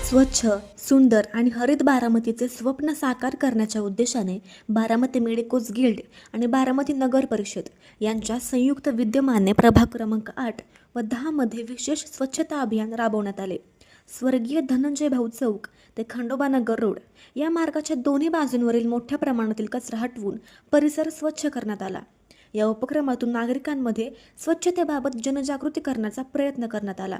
स्वच्छ, सुंदर आणि हरित बारामतीचे स्वप्न साकार करण्याच्या उद्देशाने बारामती मेडिकोज गिल्ड आणि बारामती नगर परिषद यांच्या संयुक्त विद्यमाने प्रभाग क्रमांक 8 व 10 मध्ये विशेष स्वच्छता अभियान राबवण्यात आले. स्वर्गीय धनंजय भाऊ चौक ते खंडोबा नगर रोड या मार्गाच्या दोन्ही बाजूंवरील मोठ्या प्रमाणातील कचरा हटवून परिसर स्वच्छ करण्यात आला. या उपक्रमातून नागरिकांमध्ये स्वच्छतेबाबत जनजागृती करण्याचा प्रयत्न करण्यात आला.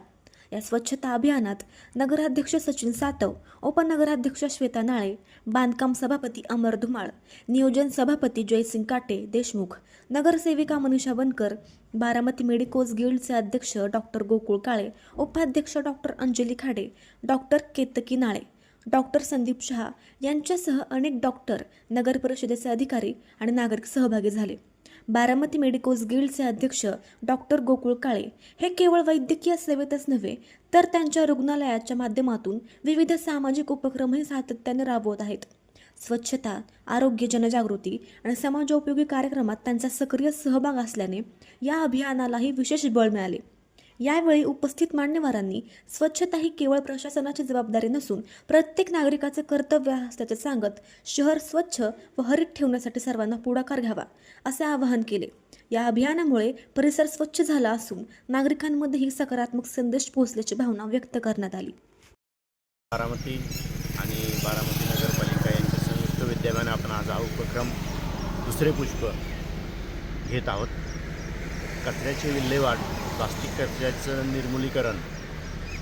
या स्वच्छता अभियानात नगराध्यक्ष सचिन सातव, उपनगराध्यक्ष श्वेता नाळे, बांधकाम सभापती अमर धुमाळ, नियोजन सभापती जयसिंग काटे देशमुख, नगरसेविका मनीषा बनकर, बारामती मेडिकोज गिल्डचे अध्यक्ष डॉक्टर गोकुळ काळे, उपाध्यक्ष डॉक्टर अंजली खाडे, डॉक्टर केतकी नाळे, डॉक्टर संदीप शहा यांच्यासह अनेक डॉक्टर, नगर परिषदेचे अधिकारी आणि नागरिक सहभागी झाले. बारामती मेडिकोज गिल्डचे अध्यक्ष डॉक्टर गोकुळ काळे हे केवळ वैद्यकीय सेवेतच नव्हे तर त्यांच्या रुग्णालयाच्या माध्यमातून विविध सामाजिक उपक्रमही सातत्याने राबवत आहेत. स्वच्छता, आरोग्य, जनजागृती आणि समाजोपयोगी कार्यक्रमात त्यांचा सक्रिय सहभाग असल्याने या अभियानालाही विशेष बळ मिळाले. यावेळी उपस्थित मान्यवरांनी स्वच्छता ही केवळ प्रशासनाची जबाबदारी नसून प्रत्येक नागरिकाचे कर्तव्य असल्याचे सांगत शहर स्वच्छ व हरित ठेवण्यासाठी सर्वांना पुढाकार घ्यावा असे आवाहन केले. या अभियानामुळे परिसर स्वच्छ झाला असून नागरिकांमध्येही सकारात्मक संदेश पोहोचल्याची भावना व्यक्त करण्यात आली. बारामती आणि बारामती नगरपालिका यांच्या संयुक्त विद्यमाने आपण आज हा उपक्रम दुसरे पुष्प घेत आहोत. कचऱ्याची विल्हेवाट, प्लास्टिक कचऱ्याचं निर्मूलीकरण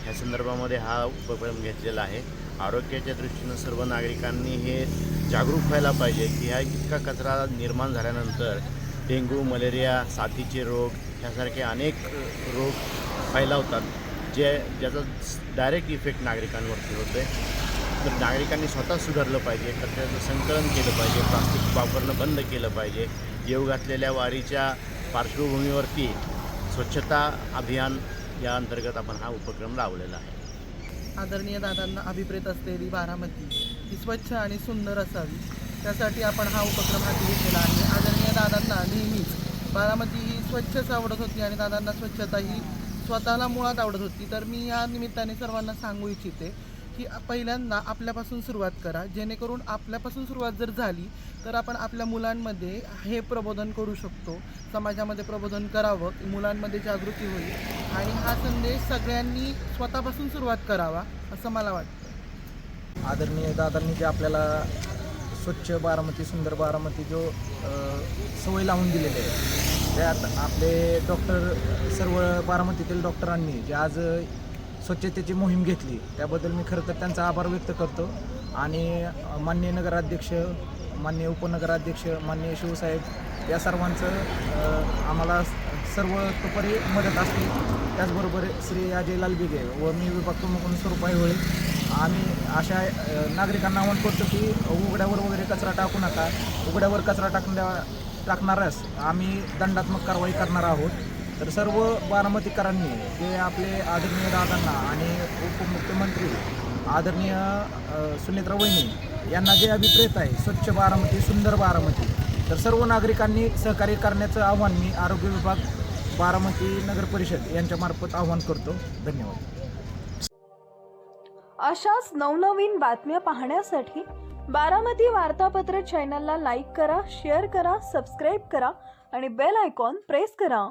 ह्या संदर्भामध्ये हा उपक्रम घेतलेला आहे. आरोग्याच्या दृष्टीनं सर्व नागरिकांनी हे जागरूक व्हायला पाहिजे की हा इतका कचरा निर्माण झाल्यानंतर डेंग्यू, मलेरिया, साथीचे रोग ह्यासारखे अनेक रोग फैलावतात ज्याचा डायरेक्ट इफेक्ट नागरिकांवरती होतो आहे. तर नागरिकांनी स्वतः सुधारलं पाहिजे, कचऱ्याचं संकलन केलं पाहिजे, प्लास्टिक वापरणं बंद केलं पाहिजे. येऊ घातलेल्या वारीच्या पार्श्वभूमीवरती स्वच्छता अभियान या अंतर्गत आपण हा उपक्रम राबवलेला आहे. आदरणीय दादांना अभिप्रेत असलेली बारामती ही स्वच्छ आणि सुंदर असावी, त्यासाठी आपण हा उपक्रम हाती घेतलेला आहे. आदरणीय दादांना नेहमीच बारामती ही स्वच्छच आवडत होती आणि दादांना स्वच्छता ही स्वतःला मुळात आवडत होती. तर मी या निमित्ताने सर्वांना सांगू इच्छिते की पहिल्यांदा आपल्यापासून सुरुवात करा, जेणेकरून आपल्यापासून सुरुवात जर झाली तर आपण आपल्या मुलांमध्ये हे प्रबोधन करू शकतो. समाजामध्ये प्रबोधन करावं, मुलांमध्ये जागृती होईल आणि हा संदेश सगळ्यांनी स्वतःपासून सुरुवात करावा असं मला वाटतं. आदरणीय दादांनी जे आपल्याला स्वच्छ बारामती, सुंदर बारामती जो सवय लावून दिलेली आहे, त्यात आपले डॉक्टर, सर्व बारामतीतील डॉक्टरांनी जे आज स्वच्छतेची मोहीम घेतली त्याबद्दल मी खरं तर त्यांचा आभार व्यक्त करतो. आणि माननीय नगराध्यक्ष, माननीय उपनगराध्यक्ष, माननीय शिवसाहेब या सर्वांचं आम्हाला सर्वतोपरी मदत असते. त्याचबरोबर श्री अजय लालबिगे व मी विभाग प्रमुख म्हणून स्वरूप होळे आम्ही अशा नागरिकांना आवाहन करतो की उघड्यावर वगैरे कचरा टाकू नका. उघड्यावर कचरा टाकणारच आम्ही दंडात्मक कारवाई करणार आहोत. तर सर्व बारामतीकरांनी जे आपले आदरणीय दादांना आणि उपमुख्यमंत्री आदरणीय सुनेत्रा वहिनी यांना जे अभिप्रेत आहे स्वच्छ बारामती, सुंदर बारामती, तर सर्व नागरिकांनी सहकार्य करण्याचं आव्हान मी आरोग्य विभाग, बारामती नगर परिषद यांच्यामार्फत आवाहन करतो. धन्यवाद. अशाच नवनवीन बातम्या पाहण्यासाठी बारामती वार्तापत्र चॅनलला लाईक करा, शेअर करा, सबस्क्राईब करा आणि बेल आयकॉन प्रेस करा.